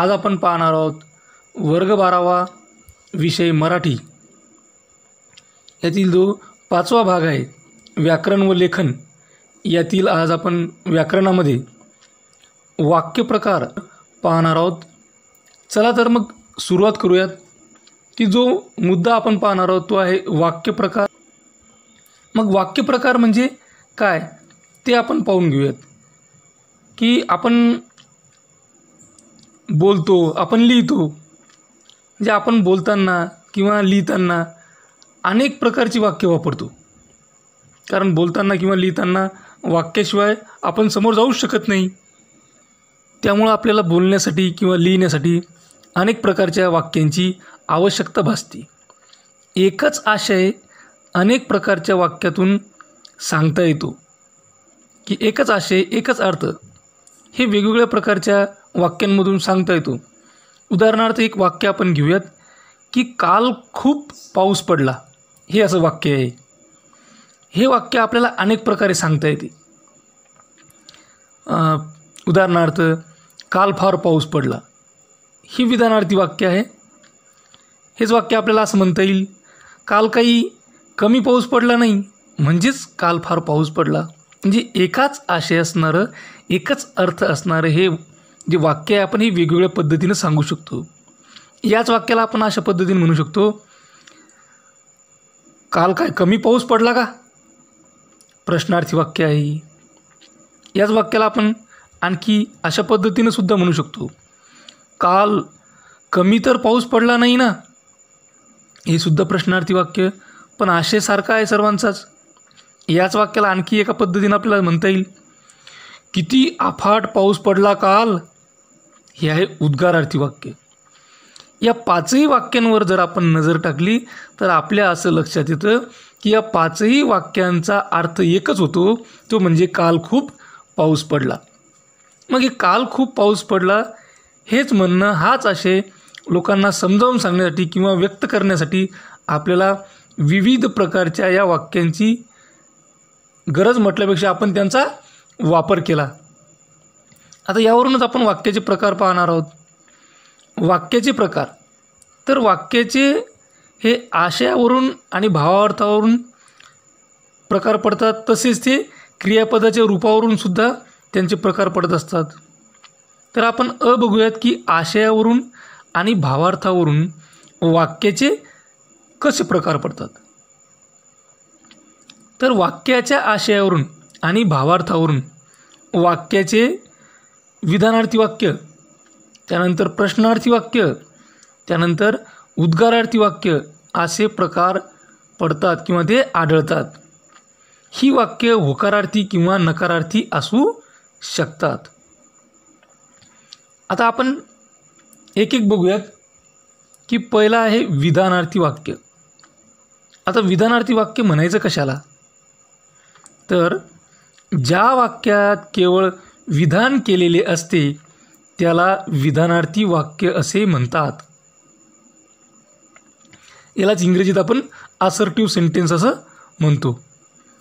आज आपण पाहणार आहोत वर्ग 12वा विषय मराठी यातील जो 5वा भाग आहे व्याकरण व लेखन यातील आज आपण व्याकरणामध्ये वाक्यप्रकार पाहणार आहोत। चला तर मग सुरुवात करूयात की जो मुद्दा आपण पाहणार आहोत तो आहे वाक्यप्रकार। मग वाक्यप्रकार म्हणजे काय ते आपण पाहून घेऊयात की आपण बोलतो, आपण लिहितो, म्हणजे आपण बोलताना किंवा लिहिताना अनेक प्रकारची वाक्य वापरतो, कारण बोलताना किंवा लिहिताना वाक्याशिवाय आपण समोर जाऊच शकत नाही। त्यामुळे आपल्याला बोलण्यासाठी किंवा लिहिण्यासाठी अनेक प्रकारच्या वाक्यांची आवश्यकता भासते। एकच आशय अनेक प्रकारच्या वाक्यातून सांगता येतो की एकच आशय एकच अर्थ हे वेगवेगळ्या प्रकारच्या वाक्यांमधून सांगता येतो। उदाहरणार्थ एक वाक्य आपण घेऊयात की काल खूप पाऊस पडला, हे असं वाक्य आहे। हे वाक्य आपल्याला अनेक प्रकारे सांगता येते। उदाहरणार्थ काल फार पाऊस पडला ही विधानार्थी वाक्य आहे। हेच वाक्य आपल्याला असं म्हणता येईल काल काही कमी पाऊस पडला नाही म्हणजेच काल फार पाऊस पडला। म्हणजे एकाच आशय असणारं एकच अर्थ असणारं हे जे वाक्य आहे आपण हे वेगवेगळ्या पद्धतीने सांगू शकतो। याच वाक्याला आपण अशा पद्धतीने म्हणू शकतो काल काय कमी पाऊस पडला का, प्रश्नार्थी वाक्य आहे। याच वाक्याला आपण आणखी अशा पद्धतीने सुद्धा म्हणू शकतो काल कमी तर पाऊस पडला नाही ना, हे सुद्धा प्रश्नार्थी वाक्य पण आशय सारखा आहे सर्वांचाच। याच वाक्याला आणखी एका पद्धतीने आपल्याला म्हणता येईल किती अफाट पाऊस पडला काल, हे आहे उद्गारार्थी वाक्य। या पाचही वाक्यांवर जर आपण नजर टाकली तर आपल्या असं लक्षात येतं की या पाचही वाक्यांचा अर्थ एकच होतो, तो म्हणजे काल खूप पाऊस पडला। मग हे काल खूप पाऊस पडला हेच म्हणणं हाच आशय लोकांना समजावून सांगण्यासाठी किंवा व्यक्त करण्यासाठी आपल्याला विविध प्रकारच्या या वाक्यांची गरज म्हटल्यापेक्षा आपण त्यांचा वापर केला। आता यावरूनच आपण वाक्याचे प्रकार पाहणार आहोत। वाक्याचे प्रकार तर वाक्याचे हे आशयावरून आणि भावार्थावरून प्रकार पडतात, तसेच ते क्रियापदाच्या रूपावरून सुद्धा त्यांचे प्रकार पडत असतात। तर आपण बघूयात की आशयावरून आणि भावार्थावरून वाक्याचे कसे प्रकार पडतात। तर वाक्याच्या आशयावरून आणि भावार्थावरून वाक्याचे विधानार्थी वाक्य, त्यानंतर प्रश्नार्थी वाक्य, त्यानंतर उद्गारार्थी वाक्य असे प्रकार पडतात किंवा ते आढळतात। ही वाक्य होकारार्थी किंवा नकारार्थी असू शकतात। आता आपण एक एक बघूयात की पहिला आहे विधानार्थी वाक्य। आता विधानार्थी वाक्य म्हणायचं कशाला, तर ज्या वाक्यात केवळ विधान केलेले असते त्याला विधानार्थी वाक्य असे म्हणतात। यालाच इंग्रजीत आपण असर्टिव्ह सेंटेन्स असं म्हणतो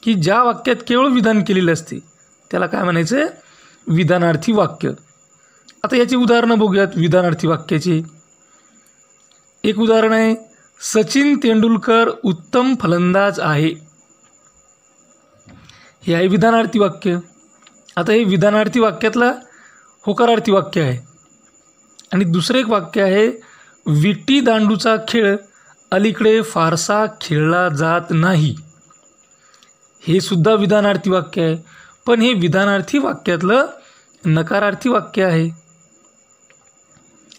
की ज्या वाक्यात केवळ विधान केलेले असते त्याला काय म्हणायचं, विधानार्थी वाक्य। आता याची उदाहरणं बघूयात विधानार्थी वाक्याची। एक उदाहरण आहे सचिन तेंडुलकर उत्तम फलंदाज आहे, हे आहे विधानार्थी वाक्य। आता हे विधानार्थी वाक्यातला होकारार्थी वाक्य आहे। आणि दुसरं एक वाक्य आहे विटी दांडूचा खेळ अलीकडे फारसा खेळला जात नाही, हे सुद्धा विधानार्थी वाक्य आहे, पण हे विधानार्थी वाक्यातलं नकारार्थी वाक्य आहे।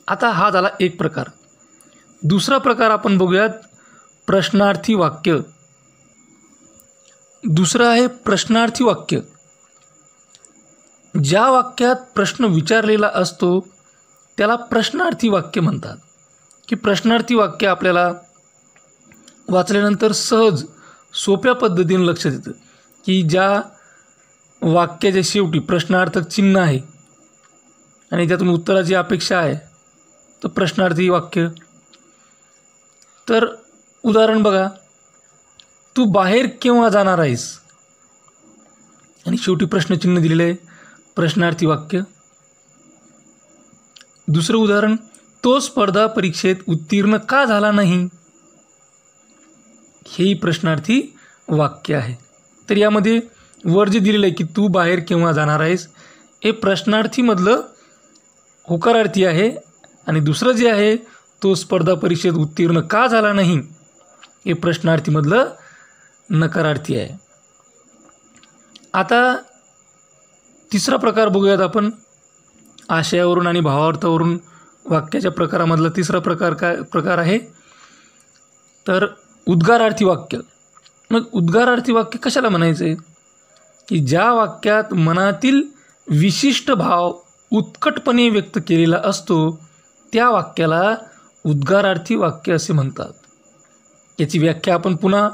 आता हा झाला एक प्रकार। दुसरा प्रकार आपण बघूयात प्रश्नार्थी वाक्य। दुसरं आहे प्रश्नार्थी वाक्य। ज्या वाक्यात प्रश्न विचारलेला असतो त्याला प्रश्नार्थी वाक्य म्हणतात। की प्रश्नार्थी वाक्य आपल्याला वाचल्यानंतर सहज सोप्या पद्धतीने लक्षात येतं की ज्या वाक्याच्या शेवटी प्रश्नार्थक चिन्ह आहे आणि त्यातून उत्तराची अपेक्षा आहे तर प्रश्नार्थी वाक्य। तर उदाहरण बघा, तू बाहेर केव्हा जाणार आहेस, आणि शेवटी प्रश्नचिन्ह दिलेलं आहे, प्रश्नार्थी वाक्य। दुसरं उदाहरण, तो स्पर्धा परीक्षेत उत्तीर्ण का झाला नाही? हेही प्रश्नार्थी वाक्य आहे. तर यामध्ये वर जे दिलेलं आहे की तू बाहेर केव्हा जाणार आहेस, हे प्रश्नार्थीमधलं होकारार्थी आहे. आणि दुसरं जे आहे, तो स्पर्धा परीक्षेत उत्तीर्ण का झाला नाही, हे प्रश्नार्थीमधलं नकारार्थी आहे. आता तिसरा प्रकार बघूयात आपण. आशयावरून आणि भावार्थावरून वाक्याच्या प्रकारामधला तिसरा प्रकार आहे तर उद्गारार्थी वाक्य. मग उद्गारार्थी वाक्य कशाला म्हणायचं आहे? की ज्या वाक्यात मनातील विशिष्ट भाव उत्कटपणे व्यक्त केलेला असतो त्या वाक्याला उद्गारार्थी वाक्य असे म्हणतात. याची व्याख्या आपण पुन्हा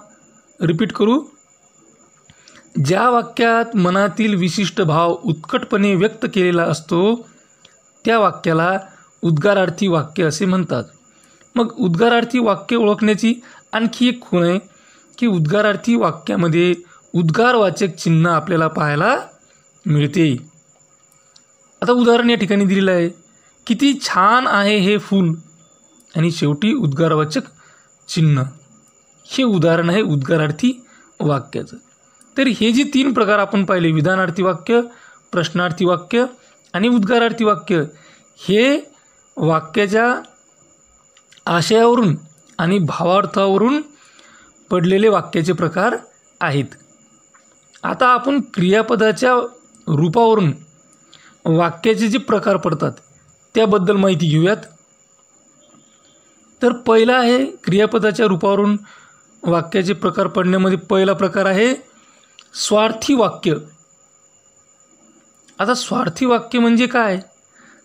रिपीट करू. ज्या वाक्यात मनातील विशिष्ट भाव उत्कटपणे व्यक्त केलेला असतो त्या वाक्याला उद्गारार्थी वाक्य असे म्हणतात. मग उद्गारार्थी वाक्य ओळखण्याची आणखी एक खूण आहे की उद्गारार्थी वाक्यामध्ये उद्गारवाचक चिन्ह आपल्याला पाहायला मिळते. आता उदाहरण या ठिकाणी दिलेलं आहे, किती छान आहे हे फूल, आणि शेवटी उद्गारवाचक चिन्ह. हे उदाहरण आहे उद्गारार्थी वाक्याचं. तर हे जे 3 प्रकार आपण पाहिले, विधानार्थी वाक्य, प्रश्नार्थी वाक्य आणि उद्गारार्थी वाक्य, हे वाक्याच्या आशयावरून आणि भावार्थावरून पडलेले वाक्याचे प्रकार आहेत. आता आपण क्रियापदाच्या रूपावरून वाक्याचे जे प्रकार पडतात त्याबद्दल माहिती घेऊयात. तर पहिला आहे क्रियापदाच्या रूपावरून वाक्याचे प्रकार पडण्यामध्ये पहिला प्रकार आहे स्वार्थी वाक्य. आता स्वार्थी वाक्य म्हणजे काय?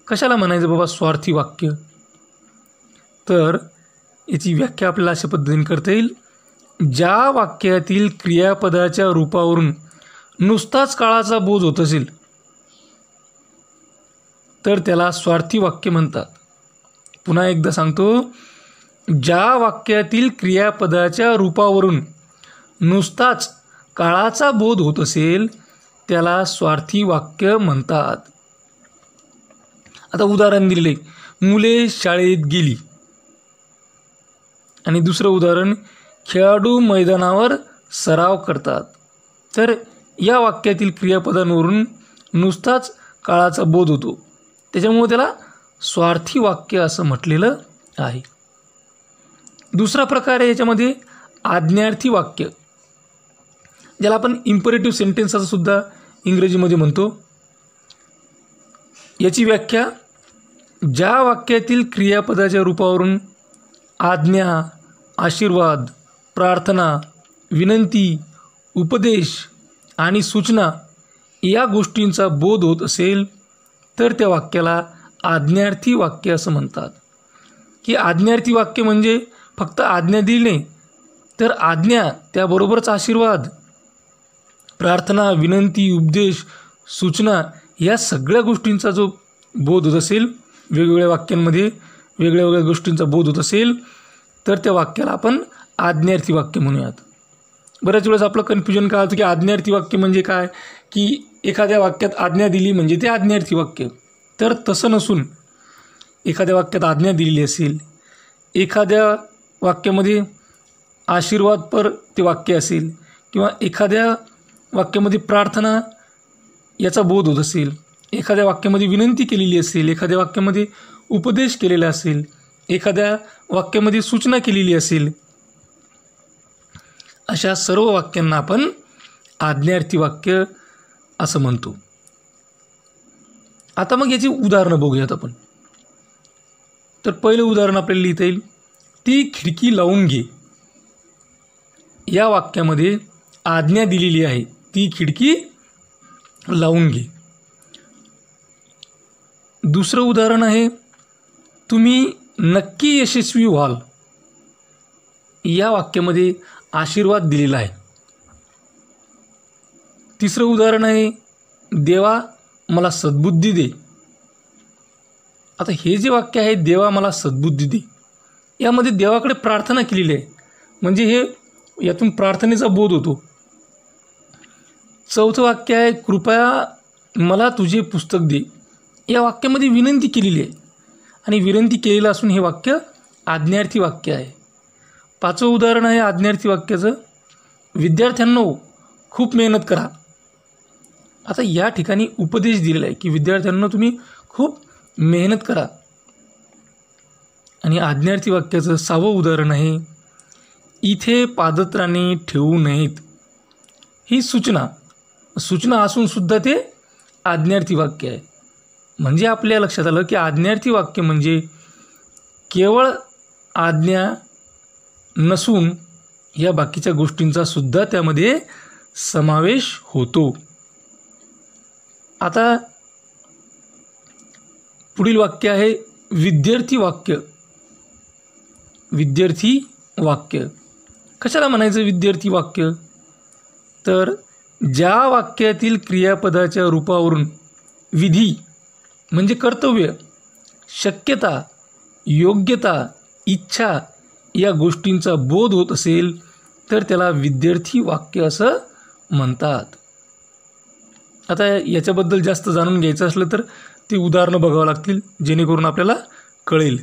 कशाला म्हणायचं बाबा स्वार्थी वाक्य? तर याची व्याख्या आपल्याला अशा पद्धतीने करता येईल, ज्या वाक्यातील क्रियापदाच्या रूपावरून नुसताच काळाचा बोध होत असेल तर त्याला स्वार्थी वाक्य म्हणतात. पुन्हा एकदा सांगतो, ज्या वाक्यातील क्रियापदाच्या रूपावरून नुसताच काळाचा बोध होत असेल त्याला स्वार्थी वाक्य म्हणतात. आता उदाहरण दिले, मुले शाळेत गेली. आणि दुसरं उदाहरण, खेळाडू मैदानावर सराव करतात. तर या वाक्यातील क्रियापदांवरून नुसताच काळाचा बोध होतो, त्याच्यामुळे त्याला स्वार्थी वाक्य असं म्हटलेलं आहे. दुसरा प्रकार आहे याच्यामध्ये आज्ञार्थी वाक्य, ज्याला आपण इम्परेटिव्ह सेंटेन्स असं सुद्धा इंग्रजीमध्ये म्हणतो. याची व्याख्या, ज्या वाक्यातील क्रियापदाच्या रूपावरून आज्ञा, आशीर्वाद, प्रार्थना, विनंती, उपदेश आणि सूचना या गोष्टींचा बोध होत असेल तर त्या वाक्याला आज्ञार्थी वाक्य असं म्हणतात. की आज्ञार्थी वाक्य म्हणजे फक्त आज्ञा दिली नाही, तर आज्ञा त्याबरोबरच आशीर्वाद, प्रार्थना, विनंती, उपदेश, सूचना या सगळ्या गोष्टींचा जो बोध होत असेल, वेगवेगळ्या वाक्यांमध्ये वेगळ्या वेगळ्या गोष्टींचा बोध होत असेल तर त्या वाक्याला आपण आज्ञार्थी वाक्य म्हणूयात. बऱ्याच वेळेस आपलं कन्फ्युजन काय होतं की आज्ञार्थी वाक्य म्हणजे काय, की एखाद्या वाक्यात आज्ञा दिली म्हणजे ते आज्ञार्थी वाक्य. तर तसं नसून एखाद्या वाक्यात आज्ञा दिलेली असेल, एखाद्या वाक्यामध्ये आशीर्वादपर ते वाक्य असेल, किंवा एखाद्या वाक्यामध्ये प्रार्थना याचा बोध होत असेल, एखाद्या वाक्यामध्ये विनंती केलेली असेल, एखाद्या वाक्यामध्ये उपदेश केलेला असेल, एखाद्या वाक्यामध्ये सूचना केलेली असेल, अशा सर्व वाक्यांना आपण आज्ञार्थी वाक्य असं म्हणतो. आता मग याची उदाहरणं बघूयात आपण. तर पहिलं उदाहरण आपल्याला लिहिता येईल, ती खिडकी लावून घे. या वाक्यामध्ये आज्ञा दिलेली आहे, ती खिडकी लावून घे. दुसरं उदाहरण आहे, तुम्ही नक्की यशस्वी व्हाल. या वाक्यामध्ये आशीर्वाद दिलेला आहे. तिसरं उदाहरण आहे, देवा मला सद्बुद्धी दे. आता हे जे वाक्य आहे, देवा मला सद्बुद्धी दे, यामध्ये देवाकडे प्रार्थना केलेली आहे, म्हणजे हे यातून प्रार्थनेचा बोध होतो. चौथं वाक्य आहे, कृपया मला तुझे पुस्तक दे. या वाक्यामध्ये विनंती केलेली आहे, आणि विनंती केलेलं असून हे वाक्य आज्ञार्थी वाक्य आहे. 5वं उदाहरण आहे आज्ञार्थी वाक्याचं. विद्यार्थ्यांनो खूप मेहनत करा. आता या ठिकाणी उपदेश दिलेला आहे की विद्यार्थ्यांना तुम्ही खूप मेहनत करा. आणि आज्ञार्थी वाक्याचं 6वं उदाहरण आहे इथे पादत्राणे ठेवू नयेत. ही सूचना असून सुद्धा ते आज्ञार्थी वाक्य आहे. म्हणजे आपल्या लक्षात आलं की आज्ञार्थी वाक्य म्हणजे केवळ आज्ञा नसून या बाकीच्या गोष्टींचा सुद्धा त्यामध्ये समावेश होतो. आता पुढील वाक्य आहे विद्यार्थी वाक्य. विद्यार्थी वाक्य कशाला म्हणायचं विद्यार्थी वाक्य? तर ज्या वाक्यातील क्रियापदाच्या रूपावरून विधी म्हणजे कर्तव्य, शक्यता, योग्यता, इच्छा या गोष्टींचा बोध होत असेल तर त्याला विद्यार्थी वाक्य असं म्हणतात. आता याच्याबद्दल जास्त जाणून घ्यायचं असलं तर ती उदाहरणं बघावं लागतील जेणेकरून आपल्याला कळेल.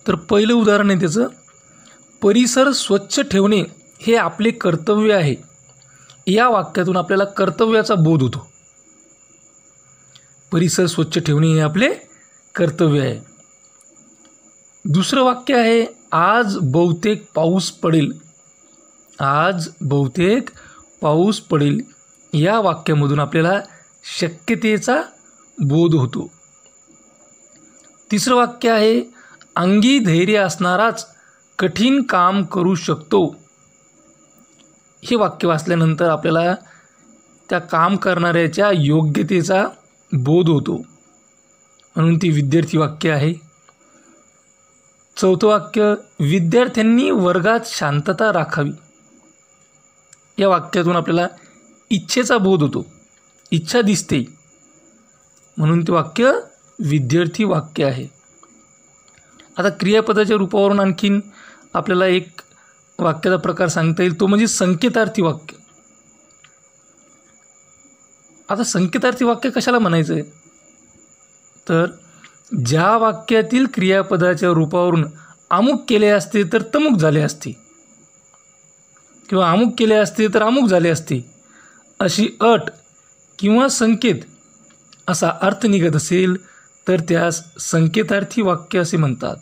तर पहिलं उदाहरण आहे त्याचं, परिसर स्वच्छ ठेवणे हे आपले कर्तव्य आहे. या वाक्यातून आपल्याला कर्तव्याचा बोध होतो. परिसर स्वच्छ ठेवणे हे आपले कर्तव्य आहे. दुसरं वाक्य आहे आज बहुतेक पाऊस पडेल. आज बहुतेक पाऊस पडेल या वाक्यामधून आपल्याला शक्यतेचा बोध होतो. तिसरं वाक्य आहे अंगी धैर्य असणाराच कठीण काम करू शकतो. हे वाक्य वाचल्यानंतर आपल्याला त्या काम करणाऱ्याच्या योग्यतेचा बोध होतो, म्हणून ती विद्यार्थी वाक्य आहे. चौथं वाक्य विद्यार्थ्यांनी वर्गात शांतता राखावी. या वाक्यातून आपल्याला इच्छेचा बोध होतो, इच्छा दिसते, म्हणून ते वाक्य विद्यार्थी वाक्य आहे. आता क्रियापदाच्या रूपावरून आणखीन आपल्याला एक वाक्याचा प्रकार सांगता येईल, तो म्हणजे संकेतार्थी वाक्य. आता संकेतार्थी वाक्य कशाला म्हणायचं आहे? तर ज्या वाक्यातील क्रियापदाच्या रूपावरून अमुक केले असते तर तमुक झाले असते, किंवा अमुक केले असते तर अमुक झाले असते, अशी अट किंवा संकेत असा अर्थ निघत असेल तर त्यास संकेतार्थी वाक्य असे म्हणतात.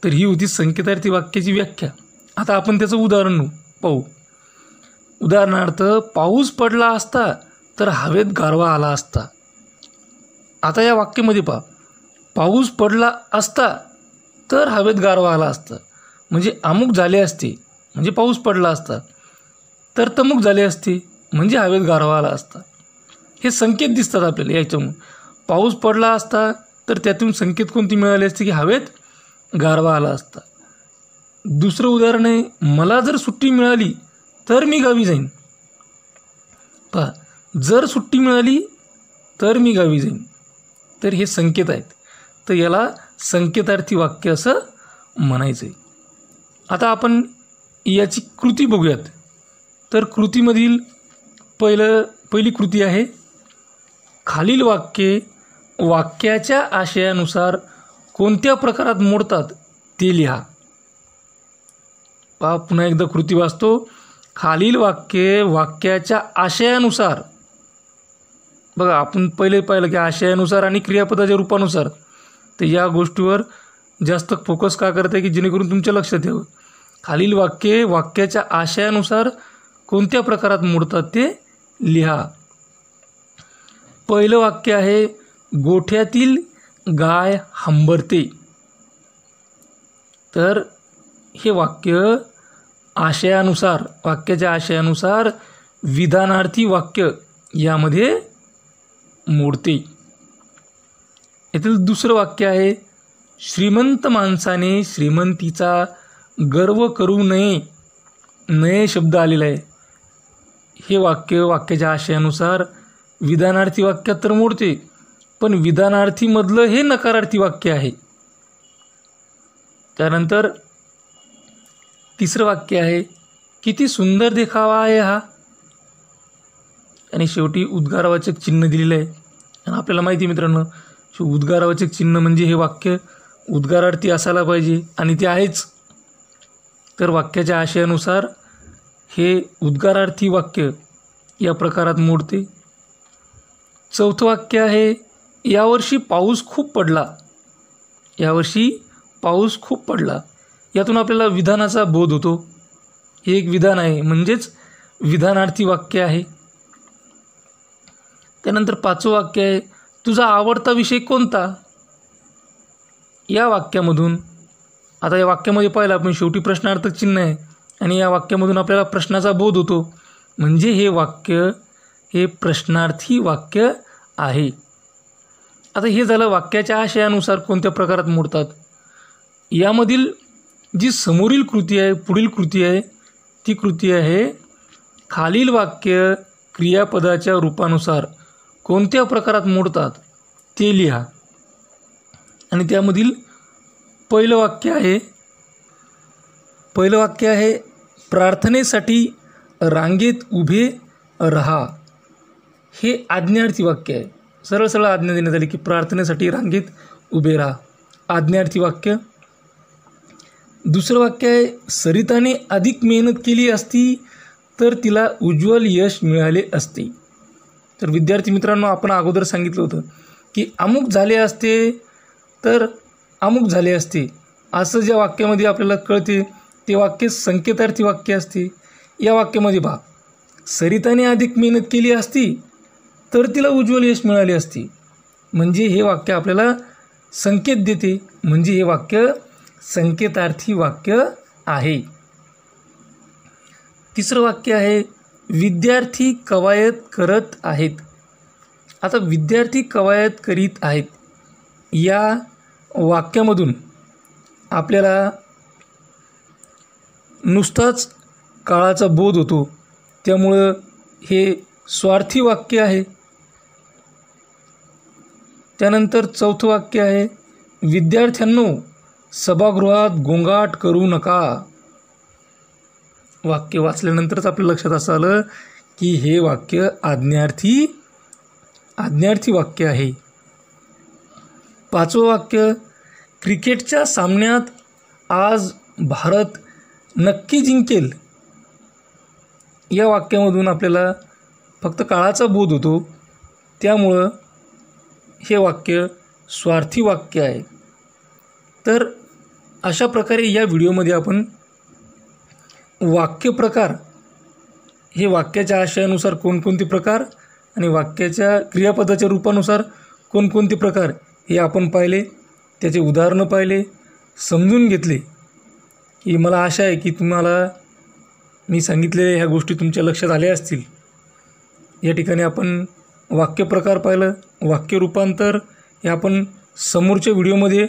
तर ही होती संकेतार्थी वाक्याची व्याख्या. आता आपण त्याचं उदाहरण पाहू. उदाहरणार्थ पाऊस पडला असता तर हवेत गारवा आला असता. आता या वाक्यामध्ये पहा, पाऊस पडला असता तर हवेत गारवा आला असता, म्हणजे अमुक झाले असते म्हणजे पाऊस पडला असता, तर तमुक झाले असते म्हणजे हवेत गारवा आला असता. हे संकेत दिसतात आपल्याला याच्यामुळे. पाऊस पडला असता तर त्यातून संकेत कोणती मिळाली असते की हवेत गारवा आला असता. दुसरं उदाहरण आहे मला जर सुट्टी मिळाली तर मी गावी जाईन. पहा, जर सुट्टी मिळाली तर मी गावी जाईन, तर हे संकेत आहेत, तर याला संकेतार्थी वाक्य असं म्हणायचं आहे. आता आपण याची कृती बघूयात. तर कृतीमधील पहिली कृती आहे खालील वाक्ये वाक्याच्या आशयानुसार कोणत्या प्रकारात मोडतात ते लिहा. पहा, पुन्हा एकदा कृती वाचतो. खालील वाक्ये वाक्याच्या आशयानुसार, बघा आपण पहिले पाहिलं की आशयानुसार आणि क्रियापदाच्या रूपानुसार, तर या गोष्टीवर जास्त फोकस का करत आहे की जेणेकरून तुमच्या लक्षात यावं. खालील वाक्ये वाक्याच्या आशयानुसार कोणत्या प्रकारात मोडतात ते लिहा. पहिलं वाक्य आहे गोठ्यातील गाय हंबरते. तर हे वाक्य आशयानुसार, वाक्याच्या आशयानुसार विधानार्थी वाक्य यामध्ये मोडते. येथील दुसरं वाक्य आहे श्रीमंत माणसाने श्रीमंतीचा गर्व करू नये. नये शब्द आलेला आहे. हे वाक्य वाक्याच्या आशयानुसार विधानार्थी वाक्यात तर मोडते, पण विधानार्थीमधलं हे नकारार्थी वाक्य आहे. त्यानंतर तिसरं वाक्य आहे किती सुंदर देखावा आहे हा, आणि शेवटी उद्गारवाचक चिन्ह दिलेलं आहे आणि आपल्याला माहिती आहे मित्रांनो, उद्गारवाचक चिन्ह म्हणजे हे वाक्य उद्गारार्थी असायला पाहिजे आणि ते आहेच. तर वाक्याच्या आशयानुसार हे उद्गारार्थी वाक्य या प्रकारात मोडते. चौथं वाक्य आहे, यावर्षी पाऊस खूप पडला. यावर्षी पाऊस खूप पडला. यातून आपल्याला विधानाचा बोध होतो. हे एक विधान आहे, म्हणजेच विधानार्थी वाक्य आहे. त्यानंतर पाचवं वाक्य आहे, तुझा आवडता विषय कोणता. या वाक्यामधून, आता या वाक्यामध्ये पाहिलं आपण शेवटी प्रश्नार्थक चिन्ह आहे आणि या वाक्यामधून आपल्याला प्रश्नाचा बोध होतो, म्हणजे हे वाक्य हे प्रश्नार्थी वाक्य आहे. आता हे झालं वाक्याच्या आशयानुसार कोणत्या प्रकारात मोडतात. यामधील जी समोरील कृती आहे, पुढील कृती आहे, ती कृती आहे खालील वाक्य क्रियापदाच्या रूपानुसार कोणत्या प्रकारात मोडतात ते लिहा. आणि त्यामधील पहिलं वाक्य आहे प्रार्थनेसाठी रांगेत उभे राहा. हे आज्ञार्थी वाक्य आहे. सरळ सरळ आज्ञा देण्यात आली की प्रार्थनेसाठी रांगेत उभे राहा, आज्ञार्थी वाक्य. दुसरं वाक्य आहे सरिताने अधिक मेहनत केली असती तर तिला उज्ज्वल यश मिळाले असते. तर विद्यार्थी मित्रांनो, आपण अगोदर सांगितलं होतं की अमुक झाले असते तर अमुक झाले असते, असं ज्या वाक्यामध्ये आपल्याला कळते ते वाक्य संकेतार्थी वाक्य असते. या वाक्यामध्ये पहा, सरिताने अधिक मेहनत केली असती तर तिला उज्ज्वल यश मिळाले असते, म्हणजे हे वाक्य आपल्याला संकेत देते, म्हणजे हे वाक्य संकेतार्थी वाक्य आहे. तिसरं वाक्य आहे विद्यार्थी कवायत करत आहेत. आता विद्यार्थी कवायत करीत आहेत या वाक्यामधून आपल्याला नुसताच काळाचा बोध होतो, त्यामुळं हे स्वार्थी वाक्य आहे. त्यानंतर चौथं वाक्य आहे विद्यार्थ्यांनो सभागृहात गोंगाट करू नका. वाक्य वाचल्यानंतरच आपल्या लक्षात असं आलं की हे वाक्य आज्ञार्थी वाक्य आहे. पाचवं वाक्य क्रिकेटच्या सामन्यात आज भारत नक्की जिंकेल. या वाक्यामधून आपल्याला फक्त काळाचा बोध होतो, त्यामुळं हे वाक्य स्वार्थी वाक्य आहे. तर अशा प्रकारे या व्हिडिओमध्ये आपण वाक्यप्रकार, हे वाक्याच्या आशयानुसार कोणकोणते प्रकार आणि वाक्याच्या क्रियापदाच्या रूपानुसार कोणकोणते प्रकार हे आपण पाहिले, त्याचे उदाहरणं पाहिले, समजून घेतले. की मला आशा आहे की तुम्हाला मी सांगितलेल्या ह्या गोष्टी तुमच्या लक्षात आल्या असतील. या ठिकाणी आपण वाक्यप्रकार पाहिलं, वाक्य रूपांतर हे आपण समोरच्या व्हिडिओमध्ये